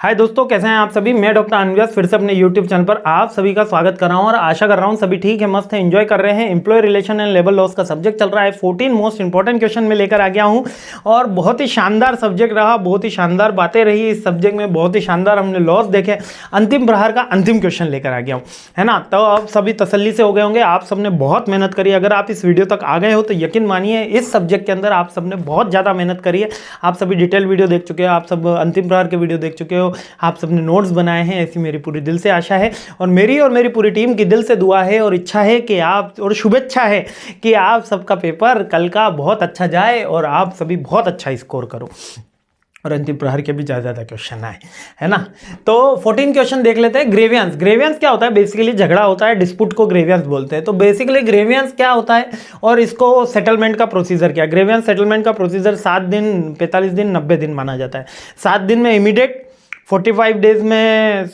हाय दोस्तों, कैसे हैं आप सभी। मैं डॉक्टर अनव्यास फिर से अपने यूट्यूब चैनल पर आप सभी का स्वागत कर रहा हूं और आशा कर रहा हूं सभी ठीक है, मस्त है, एंजॉय कर रहे हैं। Employ relation and labour laws का सब्जेक्ट चल रहा है। 14 मोस्ट इंपॉर्टेंट क्वेश्चन में लेकर आ गया हूं और बहुत ही शानदार सब्जेक्ट रहा, बहुत ही शानदार बातें रही इस सब्जेक्ट में, बहुत ही शानदार हमने लॉस देखे। अंतिम प्रहार का अंतिम क्वेश्चन लेकर आ गया हूँ, है ना। तो आप सभी तसल्ली से हो गए होंगे, आप सबने बहुत मेहनत करी। अगर आप इस वीडियो तक आ गए हो तो यकीन मानिए इस सब्जेक्ट के अंदर आप सबने बहुत ज़्यादा मेहनत करी है। आप सभी डिटेल वीडियो देख चुके हो, आप सब अंतिम प्रहार के वीडियो देख चुके हो, आप सबने नोट्स बनाए हैं, ऐसी मेरी पूरी दिल से आशा है और मेरी पूरी टीम की दिल से दुआ है और इच्छा है कि आप, और शुभेच्छा है कि आप सबका पेपर कल का बहुत अच्छा जाए और आप सभी बहुत अच्छा स्कोर करो और अंतिम प्रहार के भी ज़्यादा क्वेश्चन आए, है ना। तो 14 क्वेश्चन देख लेते हैं। ग्रेवियंस, ग्रेवियंस क्या होता है? बेसिकली झगड़ा होता है, डिस्प्यूट को ग्रेवियंस बोलते हैं। तो बेसिकली ग्रेवियंस क्या होता है और इसको सेटलमेंट का प्रोसीजर क्या? ग्रेवियंस सेटलमेंट का प्रोसीजर 7 दिन, 45 दिन, 90 दिन माना जाता है। 7 दिन में इमीडिएट, 45 डेज में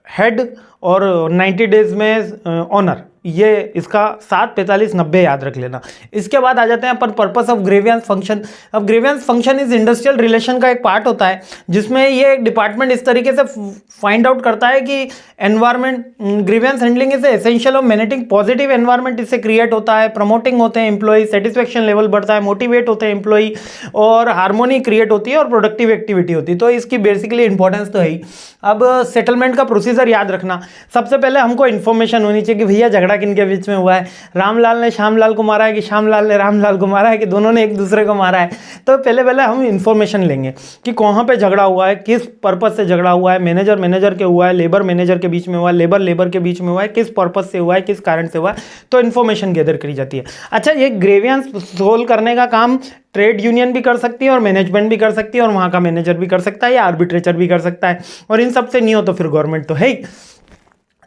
हेड और 90 डेज में ऑनर। ये इसका 7, 45, 90 याद रख लेना। इसके बाद आ जाते हैं अपन पर्पस ऑफ ग्रेवियंस फंक्शन। अब ग्रेवियंस फंक्शन इस इंडस्ट्रियल रिलेशन का एक पार्ट होता है जिसमें ये डिपार्टमेंट इस तरीके से फाइंड आउट करता है कि environment, grievance handling is essential of managing positive environment इससे क्रिएट होता है, प्रमोटिंग होते हैं एम्प्लॉय, सेटिस्फेक्शन लेवल बढ़ता है, मोटिवेट होते हैं एम्प्लॉय और हार्मोनी क्रिएट होती है और प्रोडक्टिव एक्टिविटी होती है। तो इसकी बेसिकली इंपॉर्टेंस तो है ही। अब सेटलमेंट का प्रोसीजर याद रखना। सबसे पहले हमको इन्फॉर्मेशन होनी चाहिए कि भैया झगड़ा किनके बीच में हुआ है। रामलाल ने श्यामलाल को मारा है कि श्यामलाल ने रामलाल को मारा है कि दोनों ने एक दूसरे को मारा है। तो पहले हम इन्फॉर्मेशन लेंगे कि कहाँ पे झगड़ा हुआ है, किस पर्पस से झगड़ा हुआ है, मैनेजर के हुआ है, लेबर मैनेजर के बीच में हुआ है, लेबर के बीच में हुआ है, किस पर्पस से हुआ है, किस कारण से हुआ है। तो इन्फॉर्मेशन गैदर करी जाती है। अच्छा, ये ग्रेवियंस सोल्व करने का काम ट्रेड यूनियन भी कर सकती है और मैनेजमेंट भी कर सकती है और वहाँ का मैनेजर भी कर सकता है या आर्बिट्रेटर भी कर सकता है, और इन सब से नहीं हो तो फिर गवर्नमेंट तो है ही।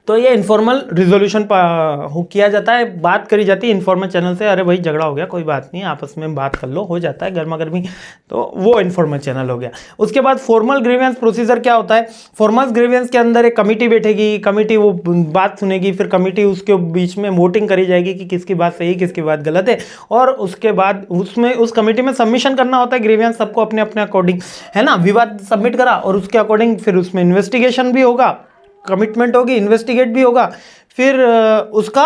तो ये इनफॉर्मल रिजोल्यूशन किया जाता है, बात करी जाती है इनफॉर्मल चैनल से। अरे भाई झगड़ा हो गया, कोई बात नहीं, आपस में बात कर लो, हो जाता है गर्मा गर्मी। तो वो इनफॉर्मल चैनल हो गया। उसके बाद फॉर्मल ग्रीवियंस प्रोसीजर क्या होता है? फॉर्मल ग्रीवियंस के अंदर एक कमेटी बैठेगी, कमेटी वो बात सुनेगी, फिर कमेटी उसके बीच में वोटिंग करी जाएगी कि किसकी बात सही, किसकी बात गलत है, और उसके बाद उसमें उस कमेटी में सबमिशन करना होता है ग्रीवियंस सबको अपने अपने अकॉर्डिंग, है ना। विवाद सबमिट करा और उसके अकॉर्डिंग फिर उसमें इन्वेस्टिगेशन भी होगा, कमिटमेंट होगी, इन्वेस्टिगेट भी होगा, फिर उसका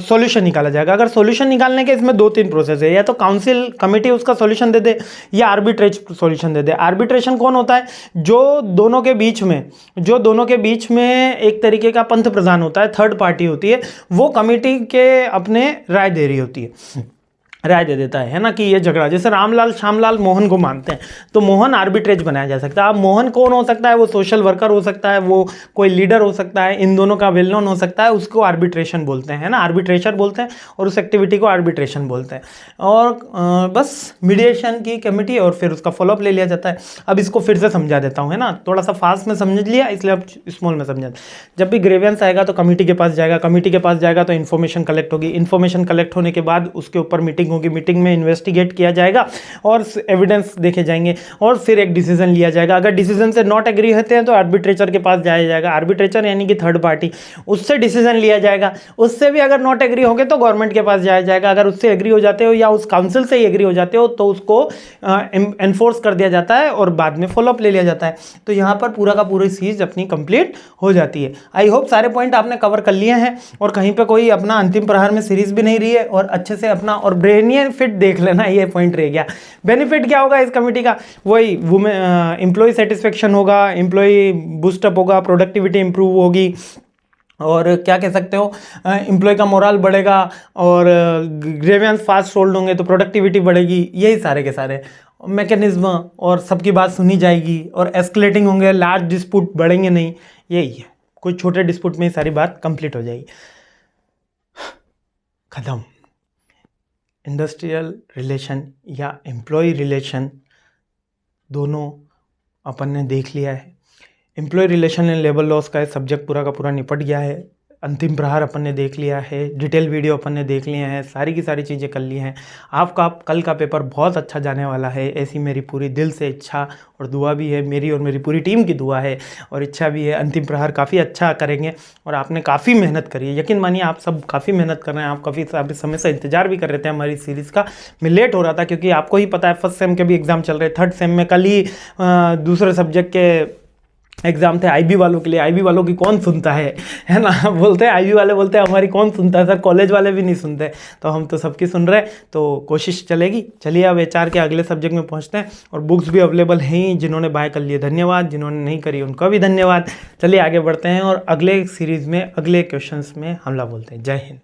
सॉल्यूशन निकाला जाएगा। अगर सॉल्यूशन निकालने के इसमें 2-3 प्रोसेस है, या तो काउंसिल कमेटी उसका सॉल्यूशन दे दे या आर्बिट्रेज सॉल्यूशन दे दे। आर्बिट्रेशन कौन होता है? जो दोनों के बीच में एक तरीके का पंथ प्रधान होता है, थर्ड पार्टी होती है, वो कमेटी के अपने राय दे रही होती है, राय दे देता है ना, कि ये झगड़ा, जैसे रामलाल श्यामलाल मोहन को मानते हैं तो मोहन आर्बिट्रेज बनाया जा सकता है। अब मोहन कौन हो सकता है? वो सोशल वर्कर हो सकता है, वो कोई लीडर हो सकता है, इन दोनों का वेल नोन हो सकता है, उसको आर्बिट्रेशन बोलते हैं, है ना, आर्बिट्रेशन बोलते हैं, और उस एक्टिविटी को आर्बिट्रेशन बोलते हैं। और बस मीडिएशन की कमेटी और फिर उसका फॉलोअप ले लिया जाता है। अब इसको फिर से समझा देता हूँ, है ना, थोड़ा सा फास्ट में समझ लिया इसलिए अब स्मॉल में समझा। जब भी ग्रेवियंस आएगा तो कमेटी के पास जाएगा, कमेटी के पास जाएगा तो इन्फॉर्मेशन कलेक्ट होगी, इन्फॉर्मेशन कलेक्ट होने के बाद उसके ऊपर मीटिंग होगी, मीटिंग में इन्वेस्टिगेट किया जाएगा और एविडेंस देखे जाएंगे और फिर एक डिसीजन लिया जाएगा। अगर डिसीजन से नॉट एग्री होते हैं तो आर्बिट्रेटर के पास जाया जाएगा, आर्बिट्रेटर यानी कि थर्ड पार्टी, उससे डिसीजन लिया जाएगा। उससे भी अगर नॉट एग्री होंगे तो गवर्नमेंट के पास जाया जाएगा। अगर उससे एग्री हो जाते हो या उस काउंसिल से ही एग्री हो जाते हो तो उसको एनफोर्स कर दिया जाता है और बाद में फॉलोअप ले लिया जाता है। तो यहाँ पर पूरा का पूरी चीज अपनी कंप्लीट हो जाती है। आई होप सारे पॉइंट आपने कवर कर लिए हैं और कहीं पे कोई अपना अंतिम प्रहार में सीरीज भी नहीं रही है, और अच्छे से अपना और ब्रेनियन फिट देख लेना, ये पॉइंट रह गया। बेनिफिट क्या होगा इस कमेटी का? वही एम्प्लॉय सेटिस्फेक्शन होगा, एम्प्लॉय बूस्टअप होगा, प्रोडक्टिविटी इंप्रूव होगी, और क्या कह सकते हो, एम्प्लॉय का मोरल बढ़ेगा, और ग्रेवियंस फास्ट सोल्व होंगे तो प्रोडक्टिविटी बढ़ेगी। यही सारे के सारे मैकेनिज्म, और सबकी बात सुनी जाएगी, और एस्केलेटिंग होंगे, लार्ज डिस्प्यूट बढ़ेंगे नहीं। यही है, कोई छोटे डिस्प्यूट में ही सारी बात कंप्लीट हो जाएगी, खत्म। इंडस्ट्रियल रिलेशन या एम्प्लॉय रिलेशन दोनों अपन ने देख लिया है। Employ relation and labour laws का सब्जेक्ट पूरा का पूरा निपट गया है। अंतिम प्रहार अपन ने देख लिया है, डिटेल वीडियो अपन ने देख लिए हैं, सारी की सारी चीज़ें कर ली हैं। आपका कल का पेपर बहुत अच्छा जाने वाला है, ऐसी मेरी पूरी दिल से इच्छा और दुआ भी है, मेरी और मेरी पूरी टीम की दुआ है और इच्छा भी है। अंतिम प्रहार काफ़ी अच्छा करेंगे और आपने काफ़ी मेहनत करी है, यकीन मानिए आप सब काफ़ी मेहनत कर रहे हैं। आप काफ़ी समय से इंतजार भी कर रहे थे हमारी सीरीज़ का। मैं लेट हो रहा था क्योंकि आपको ही पता है फर्स्ट सेम के भी एग्ज़ाम चल रहे, थर्ड सेम में कल ही दूसरे सब्जेक्ट के एग्जाम थे आईबी वालों के लिए। आईबी वालों की कौन सुनता है ना। बोलते हैं आईबी वाले, बोलते हैं हमारी कौन सुनता है सर, कॉलेज वाले भी नहीं सुनते। तो हम तो सबकी सुन रहे हैं, तो कोशिश चलेगी। चलिए अब एचआर के अगले सब्जेक्ट में पहुंचते हैं। और बुक्स भी अवेलेबल हैं, जिन्होंने बाय कर लिए धन्यवाद, जिन्होंने नहीं करी उनका भी धन्यवाद। चलिए आगे बढ़ते हैं और अगले सीरीज में अगले क्वेश्चंस में हमला बोलते हैं। जय हिंद।